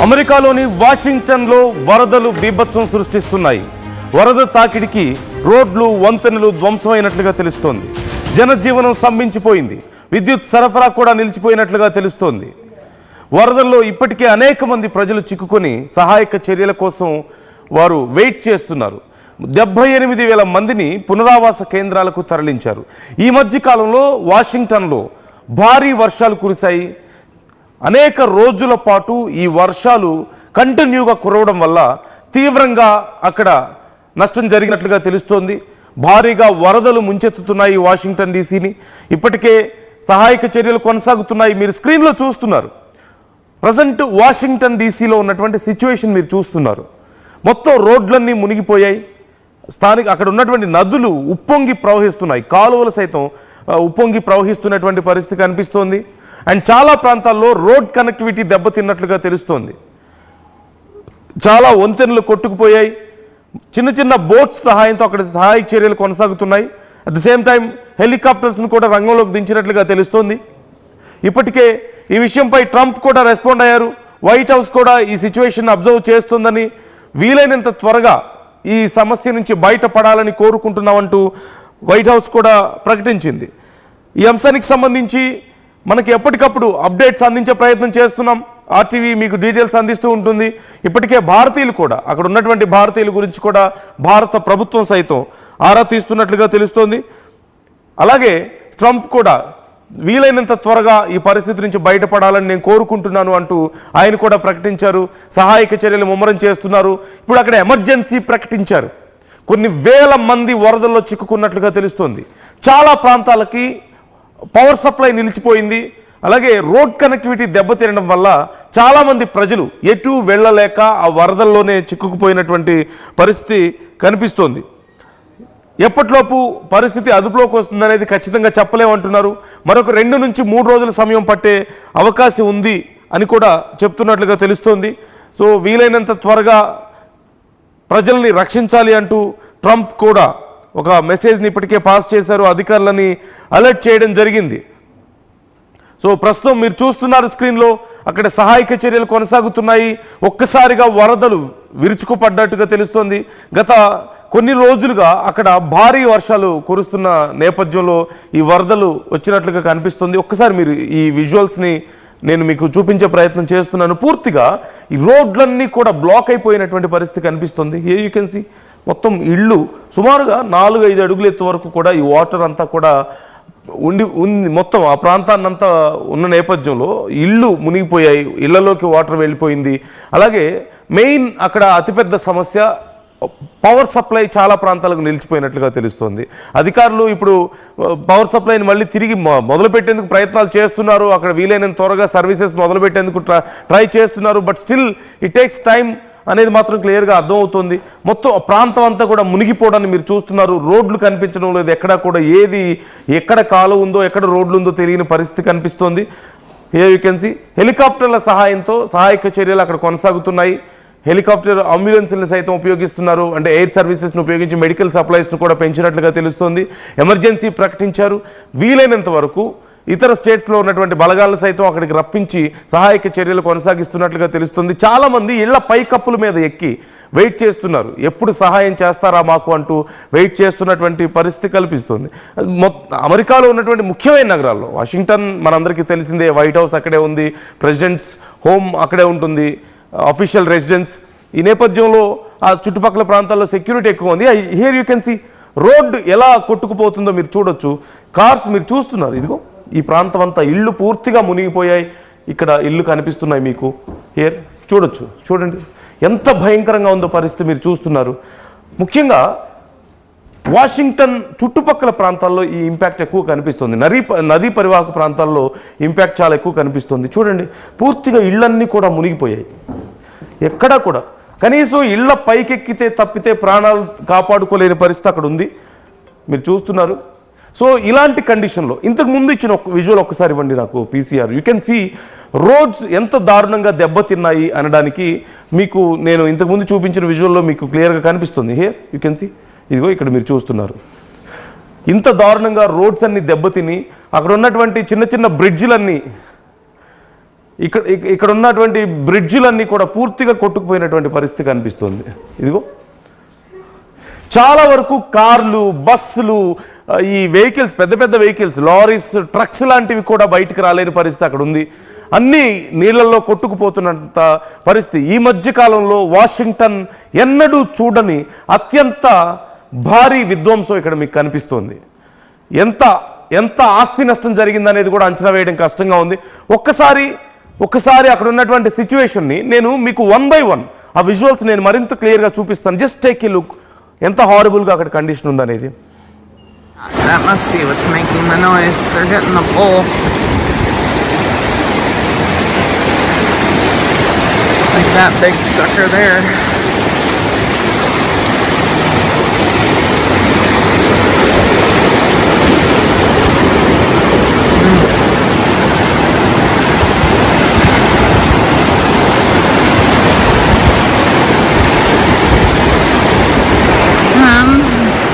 అమెరికాలోని వాషింగ్టన్లో వరదలు బీభత్సం సృష్టిస్తున్నాయి. వరద తాకిడికి రోడ్లు, వంతెనలు ధ్వంసమైనట్లుగా తెలుస్తోంది. జనజీవనం స్తంభించిపోయింది. విద్యుత్ సరఫరా కూడా నిలిచిపోయినట్లుగా తెలుస్తోంది. వరదల్లో ఇప్పటికే అనేక మంది ప్రజలు చిక్కుకొని సహాయక చర్యల కోసం వారు వెయిట్ చేస్తున్నారు. 78,000 మందిని పునరావాస కేంద్రాలకు తరలించారు. ఈ మధ్య కాలంలో వాషింగ్టన్లో భారీ వర్షాలు కురిశాయి. అనేక రోజుల పాటు ఈ వర్షాలు కంటిన్యూగా కురవడం వల్ల తీవ్రంగా అక్కడ నష్టం జరిగినట్లుగా తెలుస్తోంది. భారీగా వరదలు ముంచెత్తుతున్నాయి వాషింగ్టన్ డీసీని. ఇప్పటికే సహాయక చర్యలు కొనసాగుతున్నాయి. మీరు స్క్రీన్లో చూస్తున్నారు. ప్రజెంట్ వాషింగ్టన్ డీసీలో ఉన్నటువంటి సిచ్యువేషన్ మీరు చూస్తున్నారు. మొత్తం రోడ్లన్నీ మునిగిపోయాయి. అక్కడ ఉన్నటువంటి నదులు ఉప్పొంగి ప్రవహిస్తున్నాయి. కాలువలు సైతం ఉప్పొంగి ప్రవహిస్తున్నటువంటి పరిస్థితి కనిపిస్తోంది. అండ్ చాలా ప్రాంతాల్లో రోడ్ కనెక్టివిటీ దెబ్బతిన్నట్లుగా తెలుస్తోంది. చాలా వంతెనలు కొట్టుకుపోయాయి. చిన్న చిన్న బోట్స్ సహాయంతో అక్కడ సహాయక చర్యలు కొనసాగుతున్నాయి. అట్ ది సేమ్ టైం హెలికాప్టర్స్ను కూడా రంగంలోకి దించినట్లుగా తెలుస్తోంది. ఇప్పటికే ఈ విషయంపై ట్రంప్ కూడా రెస్పాండ్ అయ్యారు. వైట్ హౌస్ కూడా ఈ సిచ్యువేషన్ అబ్జర్వ్ చేస్తుందని, వీలైనంత త్వరగా ఈ సమస్య నుంచి బయటపడాలని కోరుకుంటున్నామంటూ వైట్ హౌస్ కూడా ప్రకటించింది. ఈ అంశానికి సంబంధించి మనకి ఎప్పటికప్పుడు అప్డేట్స్ అందించే ప్రయత్నం చేస్తున్నాం. ఆర్టీవీ మీకు డీటెయిల్స్ అందిస్తూ ఉంటుంది. ఇప్పటికే భారతీయులు కూడా, అక్కడ ఉన్నటువంటి భారతీయుల గురించి కూడా భారత ప్రభుత్వం సైతం ఆరా తీస్తున్నట్లుగా తెలుస్తోంది. అలాగే ట్రంప్ కూడా వీలైనంత త్వరగా ఈ పరిస్థితి నుంచి బయటపడాలని నేను కోరుకుంటున్నాను అంటూ ఆయన కూడా ప్రకటించారు. సహాయక చర్యలు ముమ్మరం చేస్తున్నారు. ఇప్పుడు అక్కడ ఎమర్జెన్సీ ప్రకటించారు. కొన్ని వేల మంది వరదల్లో చిక్కుకున్నట్లుగా తెలుస్తోంది. చాలా ప్రాంతాలకి పవర్ సప్లై నిలిచిపోయింది. అలాగే రోడ్ కనెక్టివిటీ దెబ్బతినడం వల్ల చాలామంది ప్రజలు ఎటు వెళ్ళలేక ఆ వరదల్లోనే చిక్కుకుపోయినటువంటి పరిస్థితి కనిపిస్తోంది. ఎప్పటిలోపు పరిస్థితి అదుపులోకి వస్తుందనేది ఖచ్చితంగా చెప్పలేమంటున్నారు. మరొక 2 నుంచి 3 రోజుల సమయం పట్టే అవకాశం ఉంది అని కూడా చెప్తున్నట్లుగా తెలుస్తోంది. సో వీలైనంత త్వరగా ప్రజల్ని రక్షించాలి అంటూ ట్రంప్ కూడా ఒక మెసేజ్ని ఇప్పటికే పాస్ చేశారు. అధికారులని అలర్ట్ చేయడం జరిగింది. సో ప్రస్తుతం మీరు చూస్తున్నారు స్క్రీన్లో, అక్కడ సహాయక చర్యలు కొనసాగుతున్నాయి. ఒక్కసారిగా వరదలు విరుచుకుపడ్డట్టుగా తెలుస్తోంది. గత కొన్ని రోజులుగా అక్కడ భారీ వర్షాలు కురుస్తున్న నేపథ్యంలో ఈ వరదలు వచ్చినట్లుగా కనిపిస్తుంది. ఒక్కసారి మీరు ఈ విజువల్స్ని నేను మీకు చూపించే ప్రయత్నం చేస్తున్నాను. పూర్తిగా ఈ రోడ్లన్నీ కూడా బ్లాక్ అయిపోయినటువంటి పరిస్థితి కనిపిస్తుంది. యూ కెన్ సీ మొత్తం ఇళ్ళు సుమారుగా 4-5 అడుగుల ఎత్తు వరకు కూడా ఈ వాటర్ అంతా కూడా ఉంది. మొత్తం ఆ ప్రాంతాన్నంతా ఉన్న నేపథ్యంలో ఇళ్ళు మునిగిపోయాయి. ఇళ్లలోకి వాటర్ వెళ్ళిపోయింది. అలాగే మెయిన్ అక్కడ అతిపెద్ద సమస్య పవర్ సప్లై చాలా ప్రాంతాలకు నిలిచిపోయినట్లుగా తెలుస్తోంది. అధికారులు ఇప్పుడు పవర్ సప్లైని మళ్ళీ తిరిగి మొదలుపెట్టేందుకు ప్రయత్నాలు చేస్తున్నారు. అక్కడ వీలైనంత త్వరగా సర్వీసెస్ మొదలుపెట్టేందుకు ట్రై చేస్తున్నారు. But still it takes time అనేది మాత్రం క్లియర్గా అర్థమవుతుంది. మొత్తం ప్రాంతం అంతా కూడా మునిగిపోవడాన్ని మీరు చూస్తున్నారు. రోడ్లు కనిపించడం లేదు. ఎక్కడా కూడా ఎక్కడ కాలువ ఉందో, ఎక్కడ రోడ్లు ఉందో తెలియని పరిస్థితి కనిపిస్తోంది. హియర్ యూ కెన్ సీ హెలికాప్టర్ల సహాయంతో సహాయక చర్యలు అక్కడ కొనసాగుతున్నాయి. హెలికాప్టర్ అంబులెన్స్ని సైతం ఉపయోగిస్తున్నారు. అంటే ఎయిర్ సర్వీసెస్ను ఉపయోగించి మెడికల్ సప్లైస్ను కూడా పెంచినట్లుగా తెలుస్తోంది. ఎమర్జెన్సీ ప్రకటించారు. వీలైనంత వరకు ఇతర స్టేట్స్లో ఉన్నటువంటి బలగాలను సైతం అక్కడికి రప్పించి సహాయక చర్యలు కొనసాగిస్తున్నట్లుగా తెలుస్తుంది. చాలామంది ఇళ్ల పైకప్పుల మీద ఎక్కి వెయిట్ చేస్తున్నారు. ఎప్పుడు సహాయం చేస్తారా మాకు అంటూ వెయిట్ చేస్తున్నటువంటి పరిస్థితి కల్పిస్తుంది. అమెరికాలో ఉన్నటువంటి ముఖ్యమైన నగరాల్లో వాషింగ్టన్ మనందరికీ తెలిసిందే. వైట్ హౌస్ అక్కడే ఉంది. ప్రెసిడెంట్స్ హోమ్ అక్కడే ఉంటుంది. Official residence. ఈ నేపథ్యంలో ఆ చుట్టుపక్కల ప్రాంతాల్లో సెక్యూరిటీ ఎక్కువ ఉంది. Here you can see road ఎలా కొట్టుకుపోతుందో మీరు చూడొచ్చు. కార్స్ మీరు చూస్తున్నారు. ఇదిగో ఈ ప్రాంతం అంతా ఇళ్ళు పూర్తిగా మునిగిపోయాయి. ఇక్కడ ఇళ్ళు కనిపిస్తున్నాయి మీకు. హియర్ చూడొచ్చు. చూడండి ఎంత భయంకరంగా ఉందో పరిస్థితి మీరు చూస్తున్నారు. ముఖ్యంగా వాషింగ్టన్ చుట్టుపక్కల ప్రాంతాల్లో ఈ ఇంపాక్ట్ ఎక్కువ కనిపిస్తుంది. నదీ పరివాహక ప్రాంతాల్లో ఇంపాక్ట్ చాలా ఎక్కువ కనిపిస్తుంది. చూడండి పూర్తిగా ఇళ్ళన్నీ కూడా మునిగిపోయాయి. ఎక్కడా కూడా కనీసం ఇళ్ల పైకెక్కితే తప్పితే ప్రాణాలు కాపాడుకోలేని పరిస్థితి అక్కడ ఉంది. మీరు చూస్తున్నారు. సో ఇలాంటి కండిషన్లో ఇంతకు ముందు ఇచ్చిన విజువల్ ఒక్కసారి ఇవ్వండి నాకు PCR. You can see roads ఎంత దారుణంగా దెబ్బతిన్నాయి అనడానికి మీకు నేను ఇంతకుముందు చూపించిన విజువల్లో మీకు క్లియర్గా కనిపిస్తుంది. హియర్ యూ కెన్ సీ ఇదిగో ఇక్కడ మీరు చూస్తున్నారు. ఇంత దారుణంగా రోడ్స్ అన్ని దెబ్బతిని అక్కడ ఉన్నటువంటి చిన్న చిన్న బ్రిడ్జిలన్నీ ఇక్కడ ఉన్నటువంటి బ్రిడ్జిలన్నీ కూడా పూర్తిగా కొట్టుకుపోయినటువంటి పరిస్థితి కనిపిస్తుంది. ఇదిగో చాలా వరకు కార్లు, బస్సులు, ఈ వెహికల్స్, పెద్ద పెద్ద వెహికల్స్, లారీస్, ట్రక్స్ లాంటివి కూడా బయటికి రాలేని పరిస్థితి అక్కడ ఉంది. అన్నీ నీళ్ళల్లో కొట్టుకుపోతున్నంత పరిస్థితి. ఈ మధ్య కాలంలో వాషింగ్టన్ ఎన్నడూ చూడని అత్యంత భారీ విధ్వంసం ఇక్కడ మీకు కనిపిస్తుంది. ఎంత ఆస్తి నష్టం జరిగిందనేది కూడా అంచనా వేయడం కష్టంగా ఉంది. ఒక్కసారి అక్కడ ఉన్నటువంటి సిచ్యువేషన్ని నేను మీకు 1 by 1 ఆ విజువల్స్ నేను మరింత క్లియర్గా చూపిస్తాను. జస్ట్ టేక్ ఏ లుక్, ఎంత హారబుల్గా అక్కడ కండిషన్ ఉందనేది. That must be what's making the noise. They're hitting the pole. Like that big sucker there.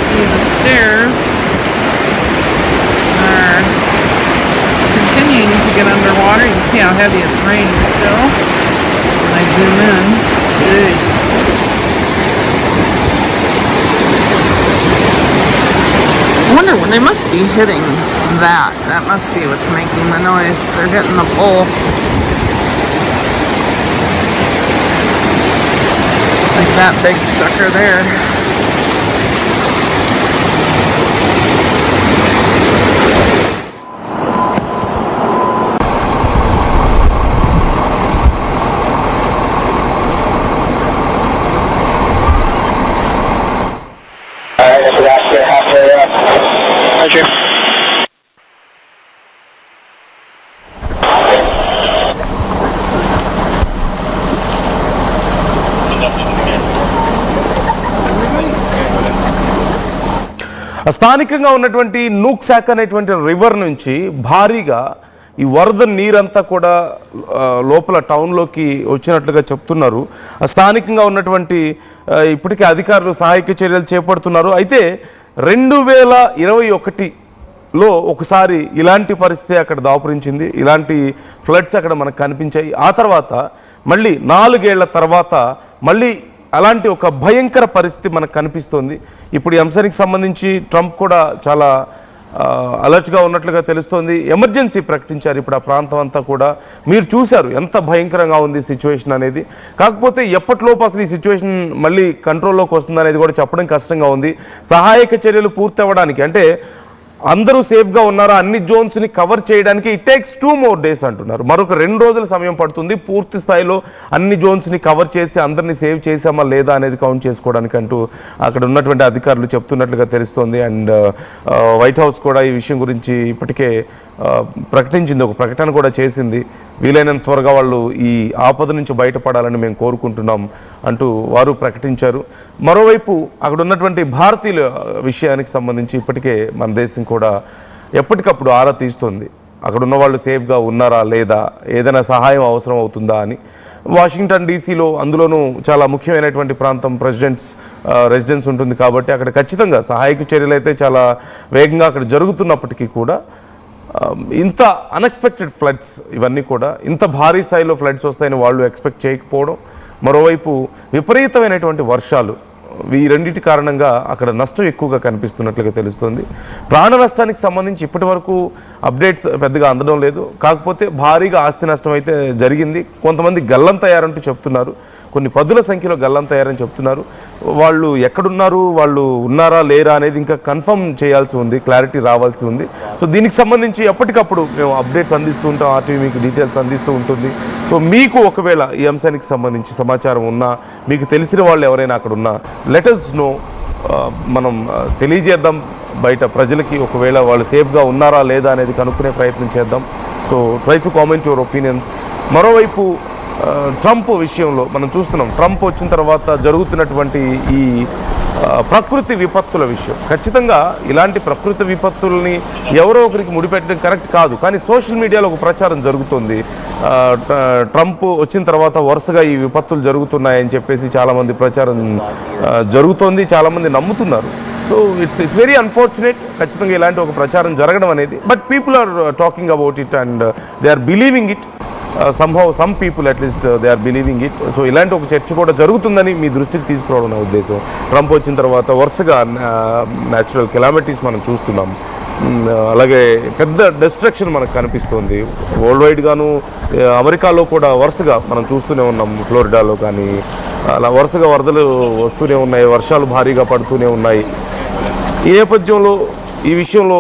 See the stairs are continuing to get underwater. You can see how heavy it's raining still. When I zoom in, jeez. I wonder when they must be hitting that. That must be what's making the noise. They're hitting the pole. Like that big sucker there. స్థానికంగా ఉన్నటువంటి నూక్సాక్ అనేటువంటి river నుంచి భారీగా ఈ వరద నీరంతా కూడా లోపల టౌన్లోకి వచ్చినట్లుగా చెప్తున్నారు. స్థానికంగా ఉన్నటువంటి ఇప్పటికే అధికారులు సహాయక చర్యలు చేపడుతున్నారు. అయితే 2021లో ఒకసారి ఇలాంటి పరిస్థితి అక్కడ దాపురించింది. ఇలాంటి ఫ్లడ్స్ అక్కడ మనకు కనిపించాయి. ఆ తర్వాత మళ్ళీ 4 ఏళ్ల తర్వాత మళ్ళీ అలాంటి ఒక భయంకర పరిస్థితి మనకు కనిపిస్తోంది. ఇప్పుడు ఈ అంశానికి సంబంధించి ట్రంప్ కూడా చాలా అలర్ట్గా ఉన్నట్లుగా తెలుస్తోంది. ఎమర్జెన్సీ ప్రకటించారు ఇప్పుడు ఆ ప్రాంతం అంతా కూడా. మీరు చూశారు ఎంత భయంకరంగా ఉంది సిచ్యువేషన్ అనేది. కాకపోతే ఎప్పటిలోపు అసలు ఈ సిచ్యువేషన్ మళ్ళీ కంట్రోల్లోకి వస్తుంది అనేది కూడా చెప్పడం కష్టంగా ఉంది. సహాయక చర్యలు పూర్తి అవ్వడానికి, అంటే అందరూ సేఫ్గా ఉన్నారా, అన్ని జోన్స్ని కవర్ చేయడానికి ఇట్ టేక్స్ 2 more days అంటున్నారు. మరొక 2 రోజుల సమయం పడుతుంది పూర్తి స్థాయిలో అన్ని జోన్స్ని కవర్ చేసి అందరినీ సేవ్ చేసామా లేదా అనేది కౌంట్ చేసుకోవడానికి అంటూ అక్కడ ఉన్నటువంటి అధికారులు చెప్తున్నట్లుగా తెలుస్తోంది. అండ్ వైట్ హౌస్ కూడా ఈ విషయం గురించి ఇప్పటికే ప్రకటించింది, ఒక ప్రకటన కూడా చేసింది. వీలైనంత త్వరగా వాళ్ళు ఈ ఆపద నుంచి బయటపడాలని మేము కోరుకుంటున్నాం అంటూ వారు ప్రకటించారు. మరోవైపు అక్కడ ఉన్నటువంటి భారతీయుల విషయానికి సంబంధించి ఇప్పటికే మన దేశం కూడా ఎప్పటికప్పుడు ఆరా తీస్తుంది. అక్కడ ఉన్న వాళ్ళు సేఫ్గా ఉన్నారా లేదా, ఏదైనా సహాయం అవసరం అవుతుందా అని. వాషింగ్టన్ డీసీలో అందులోనూ చాలా ముఖ్యమైనటువంటి ప్రాంతం రెసిడెన్స్ ఉంటుంది కాబట్టి అక్కడ ఖచ్చితంగా సహాయక చర్యలు అయితే చాలా వేగంగా అక్కడ జరుగుతున్నప్పటికీ కూడా ఇంత అన్ఎక్స్పెక్టెడ్ ఫ్లడ్స్, ఇవన్నీ కూడా ఇంత భారీ స్థాయిలో ఫ్లడ్స్ వస్తాయని వాళ్ళు ఎక్స్పెక్ట్ చేయకపోవడం, మరోవైపు విపరీతమైనటువంటి వర్షాలు, ఈ రెండింటి కారణంగా అక్కడ నష్టం ఎక్కువగా కనిపిస్తున్నట్లుగా తెలుస్తుంది. ప్రాణ నష్టానికి సంబంధించి ఇప్పటి వరకు అప్డేట్స్ పెద్దగా అందడం లేదు. కాకపోతే భారీగా ఆస్తి నష్టం అయితే జరిగింది. కొంతమంది గల్లంతయ్యారంటూ చెప్తున్నారు, కొన్ని పదుల సంఖ్యలో గల్లంతయ్యారని చెప్తున్నారు. వాళ్ళు ఎక్కడున్నారు, వాళ్ళు ఉన్నారా లేరా అనేది ఇంకా కన్ఫర్మ్ చేయాల్సి ఉంది, క్లారిటీ రావాల్సి ఉంది. సో దీనికి సంబంధించి ఎప్పటికప్పుడు మేము అప్డేట్స్ అందిస్తూ ఉంటాం, ఆర్టీవీ మీకు డీటెయిల్స్ అందిస్తూ ఉంటుంది. సో మీకు ఒకవేళ ఈ అంశానికి సంబంధించి సమాచారం ఉన్నా, మీకు తెలిసిన వాళ్ళు ఎవరైనా అక్కడ ఉన్నా, లెట్ us know, మనం తెలియజేద్దాం బయట ప్రజలకి. ఒకవేళ వాళ్ళు సేఫ్గా ఉన్నారా లేదా అనేది కనుక్కునే ప్రయత్నం చేద్దాం. So try to comment your opinions. మరోవైపు ట్రంప్ విషయంలో మనం చూస్తున్నాం, ట్రంప్ వచ్చిన తర్వాత జరుగుతున్నటువంటి ఈ ప్రకృతి విపత్తుల విషయం. ఖచ్చితంగా ఇలాంటి ప్రకృతి విపత్తుల్ని ఎవరో ఒకరికి ముడిపెట్టడం కరెక్ట్ కాదు, కానీ సోషల్ మీడియాలో ఒక ప్రచారం జరుగుతుంది. ట్రంప్ వచ్చిన తర్వాత వరుసగా ఈ విపత్తులు జరుగుతున్నాయని చెప్పేసి చాలామంది ప్రచారం జరుగుతోంది, చాలామంది నమ్ముతున్నారు. సో ఇట్స్ వెరీ అన్ఫార్చునేట్ ఖచ్చితంగా ఇలాంటి ఒక ప్రచారం జరగడం అనేది. But people are talking about it and they are believing it. Some people at least they are believing it. So ఇలాంటి ఒక చర్చ కూడా జరుగుతుందని మీ దృష్టికి తీసుకురావడం నా ఉద్దేశం. ట్రంప్ వచ్చిన తర్వాత వరుసగా న్యాచురల్ కెలామిటీస్ మనం చూస్తున్నాం. అలాగే పెద్ద డిస్ట్రక్షన్ మనకు కనిపిస్తుంది వరల్డ్ వైడ్గాను. అమెరికాలో కూడా వరుసగా మనం చూస్తూనే ఉన్నాం. ఫ్లోరిడాలో కానీ అలా వరుసగా వరదలు వస్తూనే ఉన్నాయి, వర్షాలు భారీగా పడుతూనే ఉన్నాయి. ఈ నేపథ్యంలో ఈ విషయంలో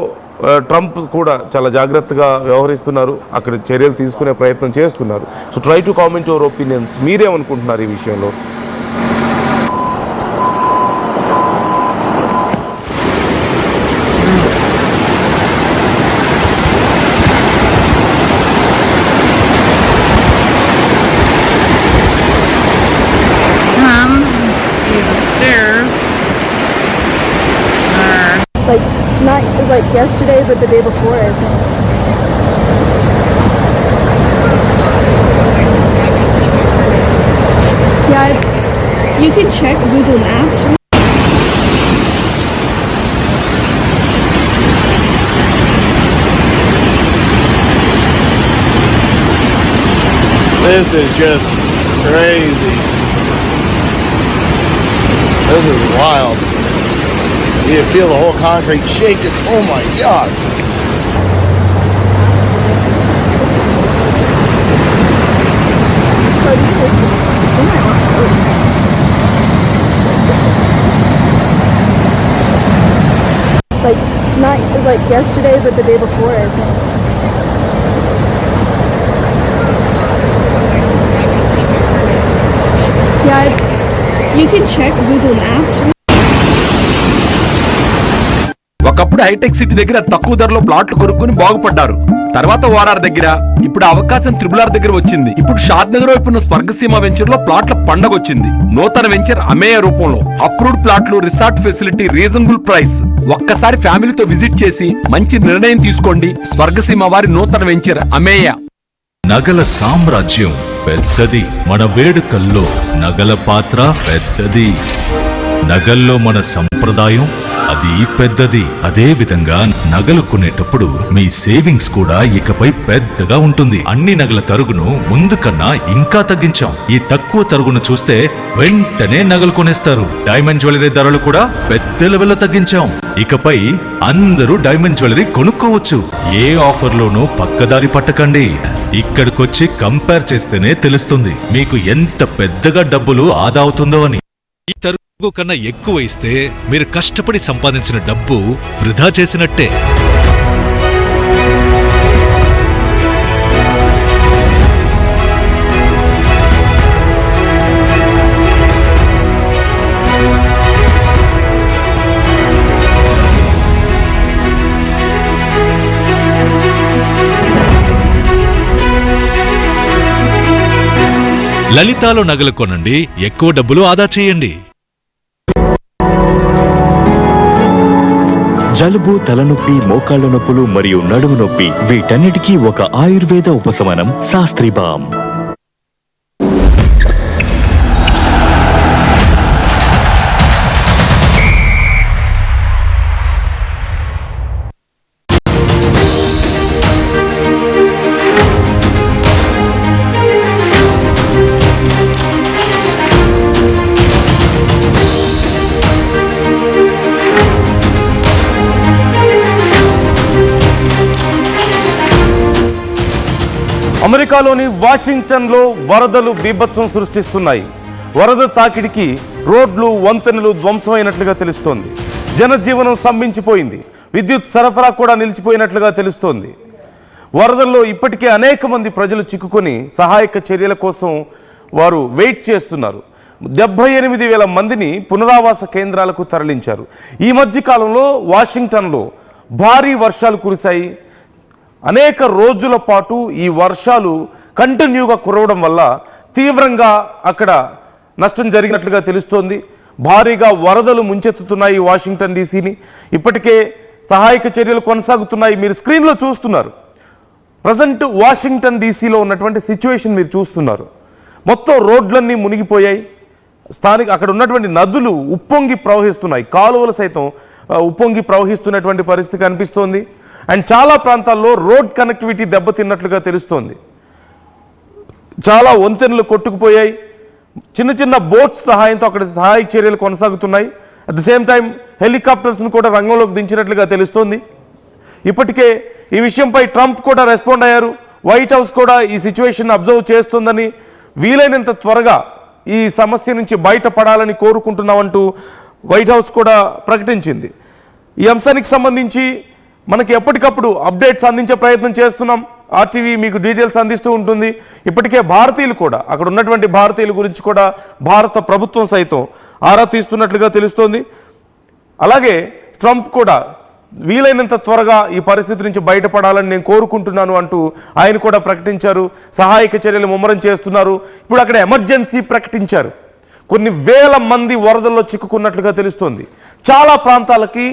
ట్రంప్ కూడా చాలా జాగ్రత్తగా వ్యవహరిస్తున్నారు, అక్కడ చర్యలు తీసుకునే ప్రయత్నం చేస్తున్నారు. So try to comment your opinions. మీరేమనుకుంటున్నారు ఈ విషయంలో? Not like yesterday, but the day before, I think. Yeah, you can check Google Maps. This is just crazy. This is wild. You feel the whole concrete shaking. Oh my God. Like, not like yesterday, but the day before, I think. Yeah, you can check Google Maps. ఒకప్పుడు hitech city దగ్గర తక్కువ ధరలో ప్లాట్లు కొనుక్కుని బాగుపడ్డారు. తర్వాత ORR దగ్గర, ఇప్పుడు అవకాశం త్రిబుల్ దగ్గర వచ్చింది. ఇప్పుడు షాద్ నగర్ వైపు ఉన్న స్వర్గసీమ వెంచర్ లో ప్లాట్ల పండగ వచ్చింది. నూతన వెంచర్ అమేయ రూపంలో అప్రూవ్డ్ ప్లాట్లు, రిసార్ట్ ఫెసిలిటీ, రీజనబుల్ ప్రైస్. ఒక్కసారి ఫ్యామిలీతో విజిట్ చేసి మంచి నిర్ణయం తీసుకోండి. స్వర్గసీమ వారి నూతన వెంచర్ అమేయ. నగల సామ్రాజ్యం పెద్దది, మన వేడుకల్లో నగల పాత్ర పెద్దది. నగల్లో మన సంప్రదాయం అది పెద్దది. అదే విధంగా నగలు కొనేటప్పుడు మీ సేవింగ్స్ కూడా ఇకపై పెద్దగా ఉంటుంది. అన్ని నగల తరుగును ముందు కన్నా ఇంకా తగ్గించాం. ఈ తక్కువ తరుగును చూస్తే వెంటనే నగలు కొనేస్తారు. డైమండ్ జ్యువెలరీ ధరలు కూడా పెద్ద లెవెల్లో తగ్గించాం. ఇకపై అందరూ డైమండ్ జ్యువెలరీ కొనుక్కోవచ్చు. ఏ ఆఫర్లోనూ పక్కదారి పట్టకండి. ఇక్కడికొచ్చి కంపేర్ చేస్తేనే తెలుస్తుంది మీకు ఎంత పెద్దగా డబ్బులు ఆదా అవుతుందో అని. ఈ తరుగు కన్నా ఎక్కువ ఇస్తే మీరు కష్టపడి సంపాదించిన డబ్బు వృధా చేసినట్టే. లలితాలో నగలు కొనండి, ఎక్కువ డబ్బులు ఆదా చేయండి. జలుబు, తలనొప్పి, మోకాళ్ల నొప్పులు మరియు నడుము నొప్పి వీటన్నిటికీ ఒక ఆయుర్వేద ఉపశమనం శాస్త్రీ బామ్. అమెరికాలోని వాషింగ్టన్లో వరదలు బీభత్సం సృష్టిస్తున్నాయి. వరద తాకిడికి రోడ్లు, వంతెనలు ధ్వంసమైనట్లుగా తెలుస్తోంది. జనజీవనం స్తంభించిపోయింది. విద్యుత్ సరఫరా కూడా నిలిచిపోయినట్లుగా తెలుస్తోంది. వరదల్లో ఇప్పటికే అనేక మంది ప్రజలు చిక్కుకొని సహాయక చర్యల కోసం వారు వెయిట్ చేస్తున్నారు. 78,000 మందిని పునరావాస కేంద్రాలకు తరలించారు. ఈ మధ్య కాలంలో వాషింగ్టన్లో భారీ వర్షాలు కురిశాయి. అనేక రోజుల పాటు ఈ వర్షాలు కంటిన్యూగా కురవడం వల్ల తీవ్రంగా అక్కడ నష్టం జరిగినట్లుగా తెలుస్తోంది. భారీగా వరదలు ముంచెత్తుతున్నాయి వాషింగ్టన్ డీసీని. ఇప్పటికే సహాయక చర్యలు కొనసాగుతున్నాయి. మీరు స్క్రీన్లో చూస్తున్నారు. ప్రజెంట్ వాషింగ్టన్ డీసీలో ఉన్నటువంటి సిచ్యువేషన్ మీరు చూస్తున్నారు. మొత్తం రోడ్లన్నీ మునిగిపోయాయి. అక్కడ ఉన్నటువంటి నదులు ఉప్పొంగి ప్రవహిస్తున్నాయి. కాలువలు సైతం ఉప్పొంగి ప్రవహిస్తున్నటువంటి పరిస్థితి కనిపిస్తోంది. అండ్ చాలా ప్రాంతాల్లో రోడ్ కనెక్టివిటీ దెబ్బతిన్నట్లుగా తెలుస్తోంది. చాలా వంతెనలు కొట్టుకుపోయాయి. చిన్న చిన్న బోట్స్ సహాయంతో అక్కడ సహాయక చర్యలు కొనసాగుతున్నాయి. అట్ ద సేమ్ టైం హెలికాప్టర్స్ను కూడా రంగంలోకి దించినట్లుగా తెలుస్తోంది. ఇప్పటికే ఈ విషయంపై ట్రంప్ కూడా రెస్పాండ్ అయ్యారు. వైట్ హౌస్ కూడా ఈ సిచ్యువేషన్ అబ్జర్వ్ చేస్తుందని, వీలైనంత త్వరగా ఈ సమస్య నుంచి బయటపడాలని కోరుకుంటున్నామంటూ వైట్ హౌస్ కూడా ప్రకటించింది. ఈ అంశానికి సంబంధించి మనకి ఎప్పటికప్పుడు అప్డేట్స్ అందించే ప్రయత్నం చేస్తున్నాం. ఆర్టీవీ మీకు డీటెయిల్స్ అందిస్తూ ఉంటుంది. ఇప్పటికే భారతీయులు కూడా, అక్కడ ఉన్నటువంటి భారతీయుల గురించి కూడా భారత ప్రభుత్వం సైతం ఆరా తీస్తున్నట్లుగా తెలుస్తోంది. అలాగే ట్రంప్ కూడా వీలైనంత త్వరగా ఈ పరిస్థితి నుంచి బయటపడాలని నేను కోరుకుంటున్నాను అంటూ ఆయన కూడా ప్రకటించారు. సహాయక చర్యలు ముమ్మరం చేస్తున్నారు. ఇప్పుడు అక్కడ ఎమర్జెన్సీ ప్రకటించారు. కొన్ని వేల మంది వరదల్లో చిక్కుకున్నట్లుగా తెలుస్తోంది. చాలా ప్రాంతాలకి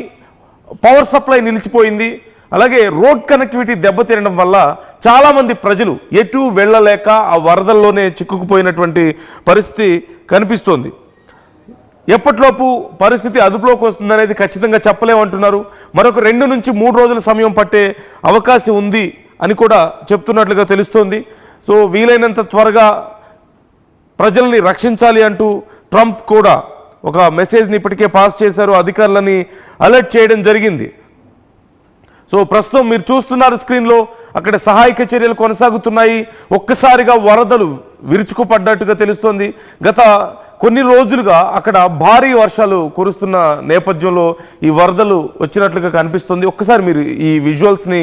పవర్ సప్లై నిలిచిపోయింది. అలాగే రోడ్ కనెక్టివిటీ దెబ్బతినడం వల్ల చాలామంది ప్రజలు ఎటు వెళ్ళలేక ఆ వరదల్లోనే చిక్కుకుపోయినటువంటి పరిస్థితి కనిపిస్తోంది. ఎప్పటిలోపు పరిస్థితి అదుపులోకి వస్తుందనేది ఖచ్చితంగా చెప్పలేమంటున్నారు. మరొక 2 నుంచి 3 రోజుల సమయం పట్టే అవకాశం ఉంది అని కూడా చెప్తున్నట్లుగా తెలుస్తోంది. సో వీలైనంత త్వరగా ప్రజల్ని రక్షించాలి అంటూ ట్రంప్ కూడా ఒక మెసేజ్ని ఇప్పటికే పాస్ చేశారు. అధికారులని అలర్ట్ చేయడం జరిగింది. సో ప్రస్తుతం మీరు చూస్తున్నారు స్క్రీన్లో, అక్కడ సహాయక చర్యలు కొనసాగుతున్నాయి. ఒక్కసారిగా వరదలు విరుచుకుపడ్డట్టుగా తెలుస్తోంది. గత కొన్ని రోజులుగా అక్కడ భారీ వర్షాలు కురుస్తున్న నేపథ్యంలో ఈ వరదలు వచ్చినట్లుగా కనిపిస్తుంది. ఒక్కసారి మీరు ఈ విజువల్స్ని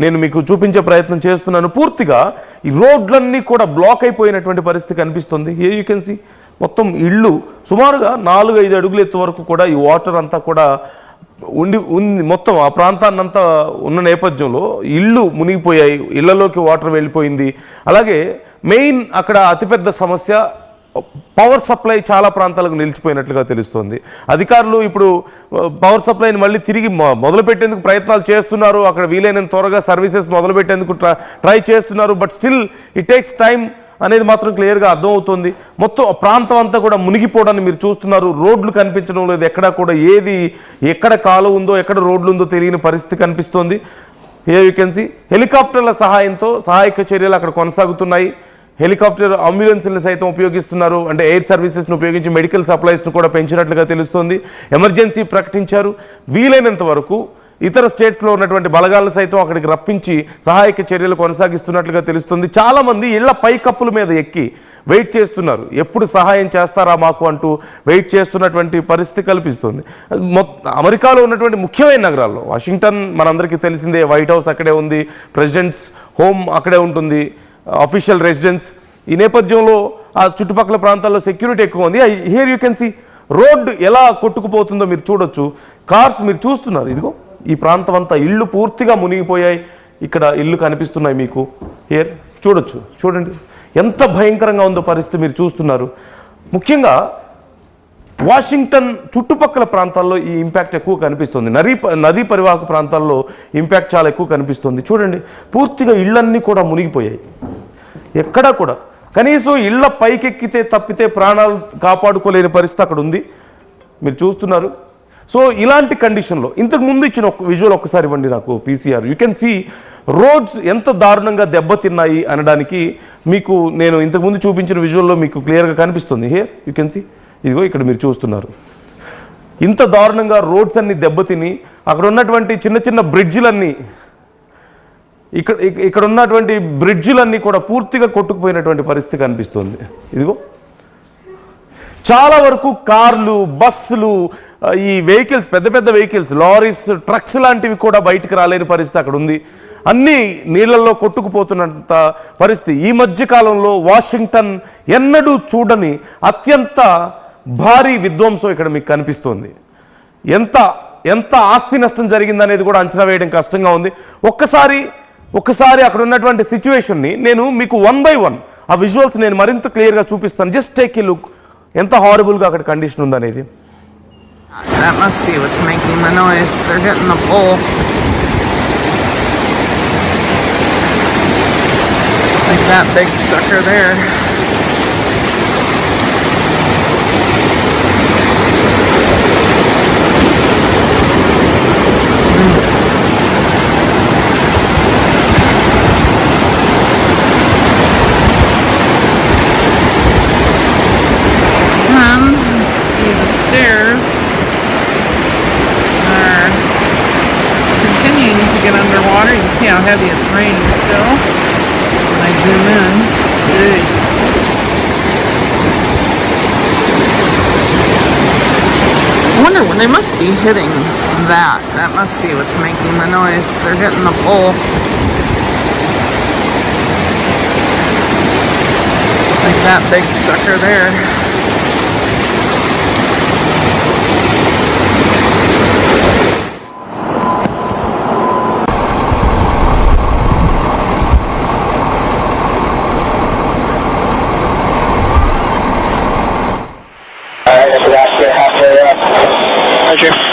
నేను మీకు చూపించే ప్రయత్నం చేస్తున్నాను. పూర్తిగా ఈ రోడ్లన్నీ కూడా బ్లాక్ అయిపోయినటువంటి పరిస్థితి కనిపిస్తుంది. హియర్ యూ కెన్ సీ మొత్తం ఇళ్ళు సుమారుగా 4-5 అడుగుల ఎత్తు వరకు కూడా ఈ వాటర్ అంతా కూడా ఉంది. మొత్తం ఆ ప్రాంతాన్నంతా ఉన్న నేపథ్యంలో ఇళ్ళు మునిగిపోయాయి, ఇళ్లలోకి వాటర్ వెళ్ళిపోయింది. అలాగే మెయిన్ అక్కడ అతిపెద్ద సమస్య పవర్ సప్లై చాలా ప్రాంతాలకు నిలిచిపోయినట్లుగా తెలుస్తోంది. అధికారులు ఇప్పుడు పవర్ సప్లైని మళ్ళీ తిరిగి మొదలుపెట్టేందుకు ప్రయత్నాలు చేస్తున్నారు. అక్కడ వీలైనంత త్వరగా సర్వీసెస్ మొదలుపెట్టేందుకు ట్రై చేస్తున్నారు. But still it takes time అనేది మాత్రం క్లియర్గా అర్థమవుతుంది. మొత్తం ప్రాంతం అంతా కూడా మునిగిపోవడాన్ని మీరు చూస్తున్నారు. రోడ్లు కనిపించడం లేదు. ఎక్కడ కూడా ఎక్కడ కాలువ ఉందో ఎక్కడ రోడ్లు ఉందో తెలియని పరిస్థితి కనిపిస్తోంది. హియర్ యూ కెన్ సీ హెలికాప్టర్ల సహాయంతో సహాయక చర్యలు అక్కడ కొనసాగుతున్నాయి. హెలికాప్టర్ అంబులెన్స్ని సైతం ఉపయోగిస్తున్నారు. అంటే ఎయిర్ సర్వీసెస్ను ఉపయోగించి మెడికల్ సప్లైస్ను కూడా పెంచినట్లుగా తెలుస్తోంది. ఎమర్జెన్సీ ప్రకటించారు. వీలైనంత వరకు ఇతర స్టేట్స్లో ఉన్నటువంటి బలగాలను సైతం అక్కడికి రప్పించి సహాయక చర్యలు కొనసాగిస్తున్నట్లుగా తెలుస్తుంది. చాలామంది ఇళ్ల పైకప్పుల మీద ఎక్కి వెయిట్ చేస్తున్నారు. ఎప్పుడు సహాయం చేస్తారా మాకు అంటూ వెయిట్ చేస్తున్నటువంటి పరిస్థితి కల్పిస్తుంది. అమెరికాలో ఉన్నటువంటి ముఖ్యమైన నగరాల్లో వాషింగ్టన్ మనందరికీ తెలిసిందే, వైట్ హౌస్ అక్కడే ఉంది, ప్రెసిడెంట్స్ హోమ్ అక్కడే ఉంటుంది, అఫీషియల్ రెసిడెన్స్. ఈ నేపథ్యంలో ఆ చుట్టుపక్కల ప్రాంతాల్లో సెక్యూరిటీ ఎక్కువ ఉంది. Here you can see road ఎలా కొట్టుకుపోతుందో మీరు చూడొచ్చు. కార్స్ మీరు చూస్తున్నారు. ఇదిగో ఈ ప్రాంతం అంతా ఇళ్ళు పూర్తిగా మునిగిపోయాయి. ఇక్కడ ఇళ్ళు కనిపిస్తున్నాయి మీకు. హియర్ చూడొచ్చు, చూడండి ఎంత భయంకరంగా ఉందో పరిస్థితి మీరు చూస్తున్నారు. ముఖ్యంగా వాషింగ్టన్ చుట్టుపక్కల ప్రాంతాల్లో ఈ ఇంపాక్ట్ ఎక్కువ కనిపిస్తుంది. నదీ పరివాహక ప్రాంతాల్లో ఇంపాక్ట్ చాలా ఎక్కువ కనిపిస్తుంది. చూడండి పూర్తిగా ఇళ్ళన్నీ కూడా మునిగిపోయాయి. ఎక్కడా కూడా కనీసం ఇళ్ల పైకెక్కితే తప్పితే ప్రాణాలు కాపాడుకోలేని పరిస్థితి అక్కడ ఉంది. మీరు చూస్తున్నారు. సో ఇలాంటి కండిషన్లో ఇంతకు ముందు ఇచ్చిన ఒక విజువల్ ఒక్కసారి ఇవ్వండి నాకు PCR. You can see roads ఎంత దారుణంగా దెబ్బతిన్నాయి అనడానికి మీకు నేను ఇంతకుముందు చూపించిన విజువల్లో మీకు క్లియర్గా కనిపిస్తుంది. హియర్ యూ కెన్ సీ ఇదిగో ఇక్కడ మీరు చూస్తున్నారు. ఇంత దారుణంగా రోడ్స్ అన్ని దెబ్బతిని అక్కడ ఉన్నటువంటి చిన్న చిన్న బ్రిడ్జిలన్నీ ఇక్కడ ఉన్నటువంటి బ్రిడ్జిలన్నీ కూడా పూర్తిగా కొట్టుకుపోయినటువంటి పరిస్థితి కనిపిస్తుంది. ఇదిగో చాలా వరకు కార్లు, బస్సులు, ఈ వెహికల్స్, పెద్ద పెద్ద వెహికల్స్, లారీస్, ట్రక్స్ లాంటివి కూడా బయటికి రాలేని పరిస్థితి అక్కడ ఉంది. అన్నీ నీళ్లలో కొట్టుకుపోతున్నంత పరిస్థితి. ఈ మధ్య కాలంలో వాషింగ్టన్ ఎన్నడూ చూడని అత్యంత భారీ విధ్వంసం ఇక్కడ మీకు కనిపిస్తోంది. ఎంత ఆస్తి నష్టం జరిగిందనేది కూడా అంచనా వేయడం కష్టంగా ఉంది. ఒక్కసారి అక్కడ ఉన్నటువంటి సిచ్యువేషన్ని నేను మీకు 1 by 1 ఆ విజువల్స్ నేను మరింత క్లియర్గా చూపిస్తాను. జస్ట్ టేక్ ఏ లుక్ ఎంత హారబుల్గా అక్కడ కండిషన్ ఉందనేది. That must be what's making the noise. They're hitting the pole. Like that big sucker there. They must be hitting that. That must be what's making the noise. They're hitting the pole. Like that big sucker there. Alright, after that, you're halfway up. Roger.